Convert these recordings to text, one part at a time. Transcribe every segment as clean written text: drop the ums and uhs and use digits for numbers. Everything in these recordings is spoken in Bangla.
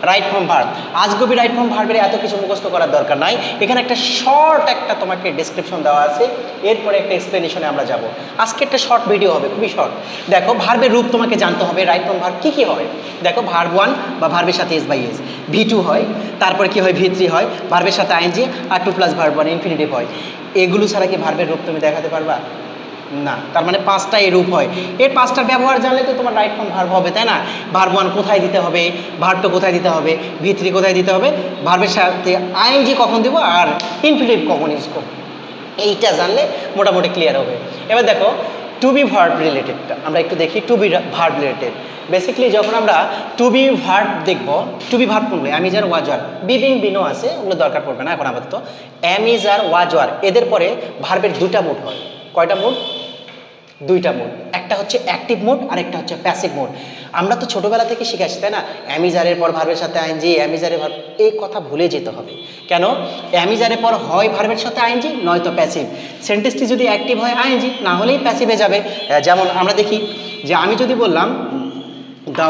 Right form verb. আজগুবি রাইট ফর্ম ভার্বের এত কিছু মুখস্থ করার দরকার নাই, এখানে একটা শর্ট একটা তোমাকে ডেসক্রিপশন দেওয়া আছে, এরপরে একটা এক্সপ্লেনেশনে আমরা যাব। আজকে একটা শর্ট ভিডিও হবে, খুবই শর্ট। দেখো ভার্বের রূপ তোমাকে জানতে হবে, রাইট ফর্ম ভার্ব কী কী হয়। দেখো ভার্ব 1 বা ভার্বের সাথে এস বাই এস, V2 হয়, তারপরে কি হয় V3 হয়, ভার্বের সাথে আইএনজি, আর 2 প্লাস ভার্ব 1 ইনফিনিটিভ হয়। এগুলো ছাড়া কি ভার্বের রূপ তুমি দেখাতে পারবা? না। তার মানে 5টা এই রূপ হয়। এর 5টার ব্যবহার জানলে তো তোমার রাইট ফর্ম ভার্ব হবে, তাই না? ভার্ব 1 কোথায় দিতে হবে, ভার্ব 2 কোথায় দিতে হবে, V3 কোথায় দিতে হবে, ভার্বের সাথে আইএনজি কখন দেবো, আর ইনফিনিটিভ কখন ইউজ করবো, এইটা জানলে মোটামুটি ক্লিয়ার হবে। এবার দেখো টু বি ভার্ব রিলেটেডটা আমরা একটু দেখি। To be verb related basically যখন আমরা টু বি ভার্ব দেখব, টু বি ভার্ব কোনগুলো? Am is are was were, be being বিনো আছে, ওগুলো দরকার পড়বে না এখন আপাতত। অ্যাম ইজ আর ওয়াজ আর এদের পরে ভার্বের দুটা মোড হয়। কয়টা মোড? দুইটা মোড। একটা হচ্ছে অ্যাক্টিভ মোড আর একটা হচ্ছে প্যাসিভ মোড। আমরা তো ছোটোবেলা থেকে শিখে আসছি, তাই না? অ্যামিজারের পর ভার্বের সাথে আইএনজি, অ্যামিজারের ভার্ব, এই কথা ভুলে যেতে হবে। কেন? অ্যামিজারের পর হয় ভার্বের সাথে আইএনজি, নয়তো প্যাসিভ। সেন্টেন্সটি যদি অ্যাক্টিভ হয় আইএনজি, না হলেই প্যাসিভে যাবে। যেমন আমরা দেখি যে আমি যদি বললাম দ্য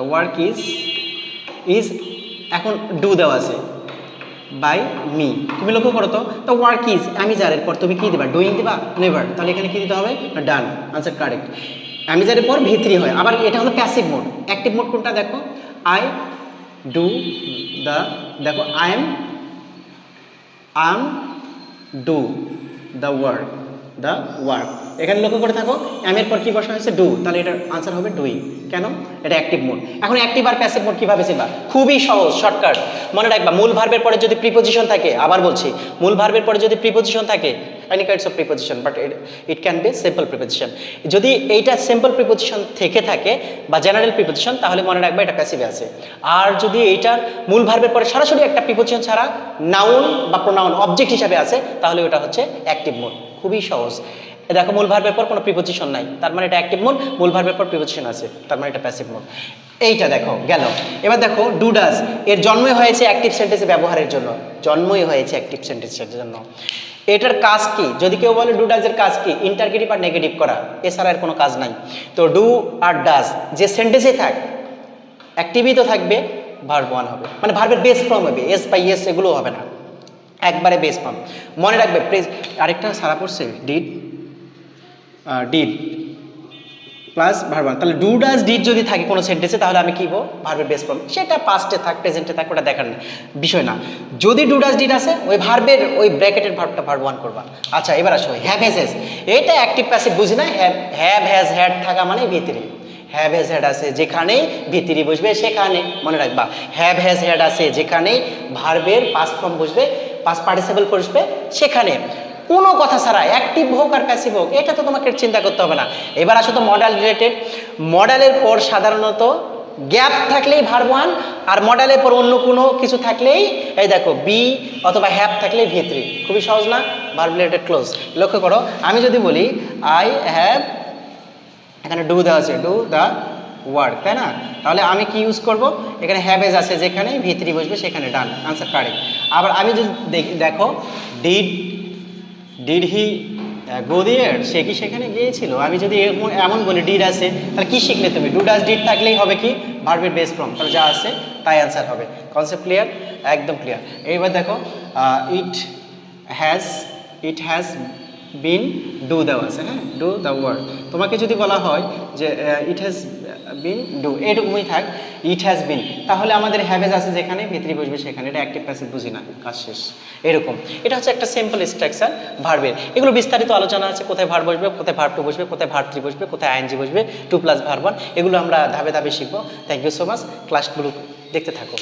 ওয়ার্ক ইজ এখন ডু দেওয়া আছে বাই মি। তুমি লক্ষ্য করো তো, দ্য ওয়ার্ক ইজ অ্যামিজারের পর তুমি কী দিবা? ডুইং দিবা? নেভার। তাহলে এখানে কী দিতে হবে? ডান। Answer correct. অ্যামিজারের পর V3 হয়। আবার এটা হলো প্যাসিভ মোড। অ্যাক্টিভ মোড কোনটা দেখো? আই ডু দেখো I am do the work এখানে লক্ষ্য করে থাকো, অ্যামের পর কি বসা হয়েছে? ডু। তাহলে এটার আনসার হবে ডুইং। কেন? এটা অ্যাক্টিভ মোড। এখন অ্যাক্টিভ আর প্যাসিভ মোড কীভাবে চিনবা? খুবই সহজ, শর্টকাট। মনে রাখবা, মূল ভার্বের পরে যদি প্রিপোজিশন থাকে, আবার বলছি, মূল ভার্বের পরে যদি প্রিপোজিশন থাকে, any kinds of preposition, but it can be simple preposition. যদি এইটা সিম্পল প্রিপোজিশন থেকে থাকে বা জেনারেল প্রিপোজিশন, তাহলে মনে রাখবা এটা প্যাসিভে আছে। আর যদি এইটার মূল ভার্বের পরে সরাসরি একটা প্রিপোজিশন ছাড়া নাউন বা প্রোনাউন অবজেক্ট হিসাবে আছে, তাহলে ওটা হচ্ছে অ্যাক্টিভ মোড। খুবই সহজ। দেখো মূল ভার্বের পর কোনো প্রিপোজিশন নাই, তার মানে এটা অ্যাক্টিভ মোড। মূল ভার্বের পর প্রিপোজিশন আছে, তার মানে এটা প্যাসিভ মোড। এইটা দেখো গেল। এবার দেখো ডু ডাজ, এর জন্মই হয়েছে অ্যাক্টিভ সেন্টেন্সে ব্যবহারের জন্য। জন্মই হয়েছে অ্যাক্টিভ সেন্টেন্সের জন্য। এটার কাজ কি? যদি কেউ বলে ডু ডাজের কাজ কি? ইন্টারগেটিভ আর নেগেটিভ করা, এছাড়া এর কোনো কাজ নাই। তো ডু আর ডাজ যে সেন্টেন্সে থাক, অ্যাক্টিভই তো থাকবে, ভার্ব 1 হবে, মানে ভার্বের বেস ফর্ম হবে, এস বাই এস এগুলো হবে না, একবারে বেস ফর্ম। মনে রাখবে আরেকটা সারা পড়ছে ডিড প্লাস ভার্ব 1। তাহলে ডু ডাজ ডিড যদি থাকে কোনো সেন্টেন্সে, তাহলে আমি কি বলবো? ভার্বের বেস ফর্ম। সেটা পাস্টে থাক, প্রেজেন্টে থাক, ওটা দেখার বিষয় না। যদি ডু ডাজ ডিড আছে, ওই ভার্বের ওই ব্র্যাকেটের ভার্বটা ভার্ব 1 করবা। আচ্ছা এবার আসো হ্যাভ হ্যাজ হ্যাজ। এটা অ্যাক্টিভ প্যাসিভ বুঝি না? হ্যাভ হ্যাজ হ্যাড থাকা মানে V3। হ্যাভ হ্যাজ হ্যাড আছে যেখানেই V3 বসবে সেখানে, মনে রাখবা। হ্যাভ হ্যাজ হ্যাড আছে যেখানেই ভার্বের পাস্ট ফর্ম বসবে, পাস্ট পার্টিসিপল বসবে সেখানে, কোনো কথা ছাড়া, অ্যাক্টিভ হোক আর প্যাসিভ হোক, এটা তো তোমাকে চিন্তা করতে হবে না। এবার আসো তো মডেল রিলেটেড। মডেলের পর সাধারণত গ্যাপ থাকলেই ভার্ব 1, আর মডেলের পর অন্য কোনো কিছু থাকলেই, এই দেখো বি অথবা হ্যাভ থাকলেই V3। খুবই সহজ না? Verb related close. লক্ষ্য করো, আমি যদি বলি আই হ্যাভ, এখানে ডু দেওয়া আছে, ডু দ্য ওয়ার্ক, তাই না? তাহলে আমি কি ইউজ করব? এখানে হ্যাভ এজ আছে যেখানে V3 বসবে সেখানে, ডান। Answer correct. আবার আমি যদি দেখো ডিড হি গো দেয়ার, সে কি সেখানে গিয়েছিল? আমি যদি এমন বলি ডিড আছে, তাহলে কি শিখলে তুমি? ডু ডাজ ডিড থাকলেই হবে কি? ভার্বের বেস ফর্ম, তাহলে যা আছে তাই অ্যান্সার হবে। Concept clear? একদম ক্লিয়ার। এইবার দেখো ইট হ্যাজ বিন, ডু দেওয়া আছে, হ্যাঁ, ডু দ্য ওয়ার্ক। তোমাকে যদি বলা হয় যে ইট হ্যাজ বিন ডু, এটুকুই থাক, ইট হ্যাজ বিন, তাহলে আমাদের হ্যাভেজ আছে যেখানে V3 বসবে সেখানে, এটা অ্যাক্টিভ প্যাসিভ বুঝি না, কাজ শেষ। এরকম এটা হচ্ছে একটা সিম্পল স্ট্রাকচার ভার্বের। এগুলো বিস্তারিত আলোচনা আছে, কোথায় ভার্ব বসবে, কোথায় ভার্ব 2 বসবে, কোথায় ভার্ব 3 বসবে, কোথায় আইএনজি বসবে, 2 প্লাস ভার্ব 1, এগুলো আমরা ধাপে ধাপে শিখবো। Thank you so much. ক্লাসগুলো দেখতে থাকো।